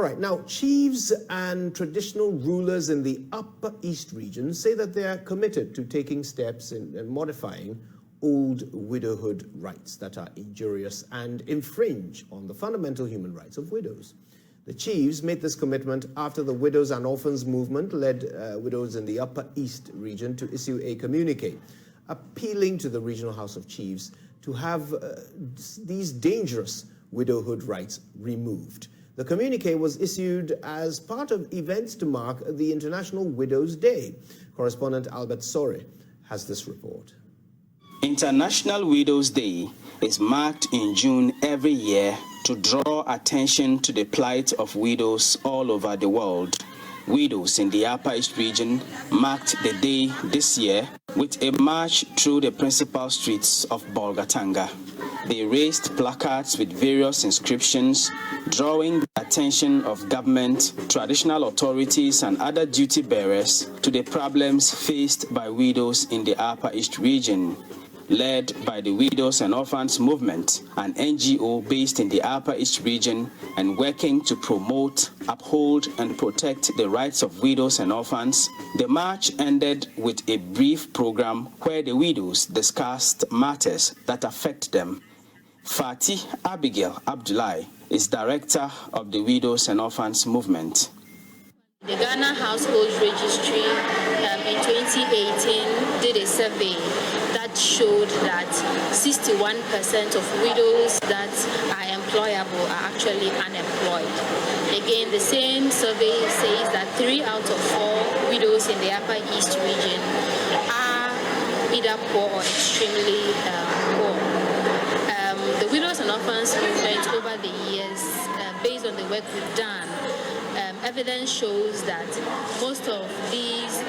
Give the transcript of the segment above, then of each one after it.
All right, now chiefs and traditional rulers in the Upper East region say that they are committed to taking steps in modifying old widowhood rites that are injurious and infringe on the fundamental human rights of widows. The chiefs made this commitment after the Widows and Orphans movement led widows in the Upper East region to issue a communique appealing to the Regional House of Chiefs to have these dangerous widowhood rites removed. The communique was issued as part of events to mark the International Widows' Day. Correspondent Albert Sore has this report. International Widows' Day is marked in June every year to draw attention to the plight of widows all over the world. Widows in the Upper East region marked the day this year with a march through the principal streets of Bolgatanga. They raised placards with various inscriptions, drawing the attention of government, traditional authorities, and other duty bearers to the problems faced by widows in the Upper East region. Led by the Widows and Orphans movement, an NGO based in the Upper East region and working to promote, uphold, and protect the rights of widows and orphans, the march ended with a brief program where the widows discussed matters that affect them. Fatih Abigail Abdullahi is director of the Widows and Orphans movement. The Ghana Household Registry in 2018 did a survey that showed that 61% of widows that are employable are actually unemployed. Again, the same survey says that 3 out of 4 widows in the Upper East region are either poor or extremely poor. The Widows and Orphans movement over the years, based on the work we've done, evidence shows that most of these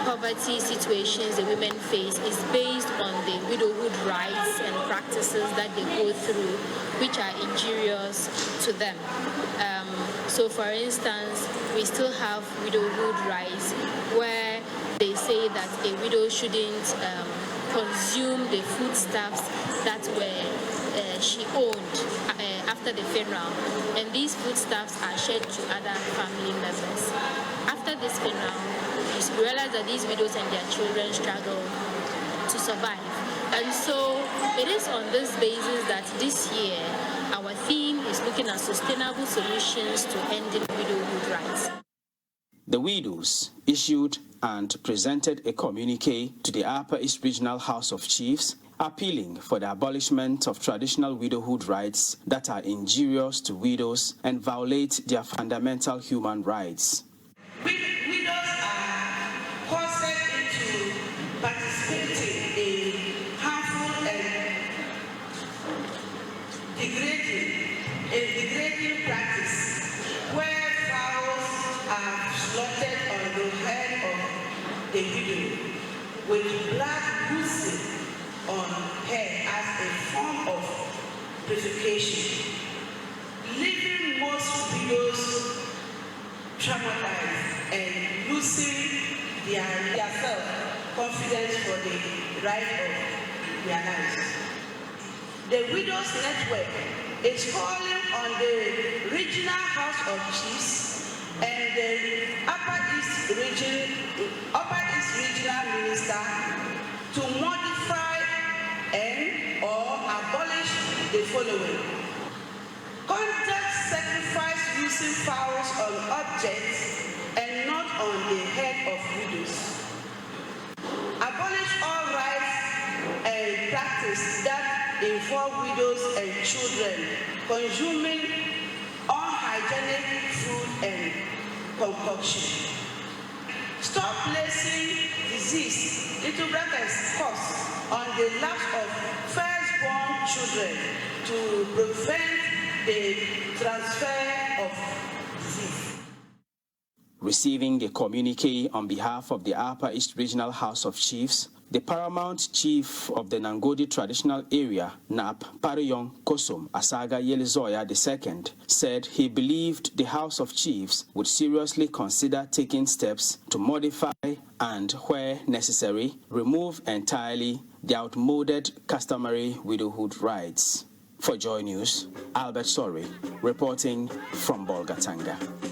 poverty situations the women face is based on the widowhood rights and practices that they go through, which are injurious to them. So for instance, we still have widowhood rights where they say that a widow shouldn't consume the foodstuffs that she owned after the funeral, and these foodstuffs are shared to other family members. After this funeral, you realize that these widows and their children struggle to survive. And so it is on this basis that this year our theme is looking at sustainable solutions to ending widowhood rights. The widows issued and presented a communique to the Upper East Regional House of Chiefs appealing for the abolishment of traditional widowhood rights that are injurious to widows and violate their fundamental human rights. Widows are forced into participating in harmful and degrading practice where fowls are slaughtered on the head of the widow with blood oozing on her as a form of purification, leaving most widows traumatized and losing their self-confidence for the right of their lives. The Widows Network is calling on the Regional House of Chiefs and the Upper East Regional Minister to modify and/or abolish the following: conduct sacrifice using fowls on objects and not on the head of widows. Abolish all rights and practice that involve widows and children consuming unhygienic food and concoction. Stop placing disease, little brackets, costs on the laps of firstborn children to prevent the transfer of disease. Receiving the communique on behalf of the Upper East Regional House of Chiefs, the paramount chief of the Nangodi traditional area, Nap Pariyong Kosom Asaga Yelizoya II, said he believed the House of Chiefs would seriously consider taking steps to modify and, where necessary, remove entirely the outmoded customary widowhood rights. For Joy News, Albert Sorry, reporting from Bolgatanga.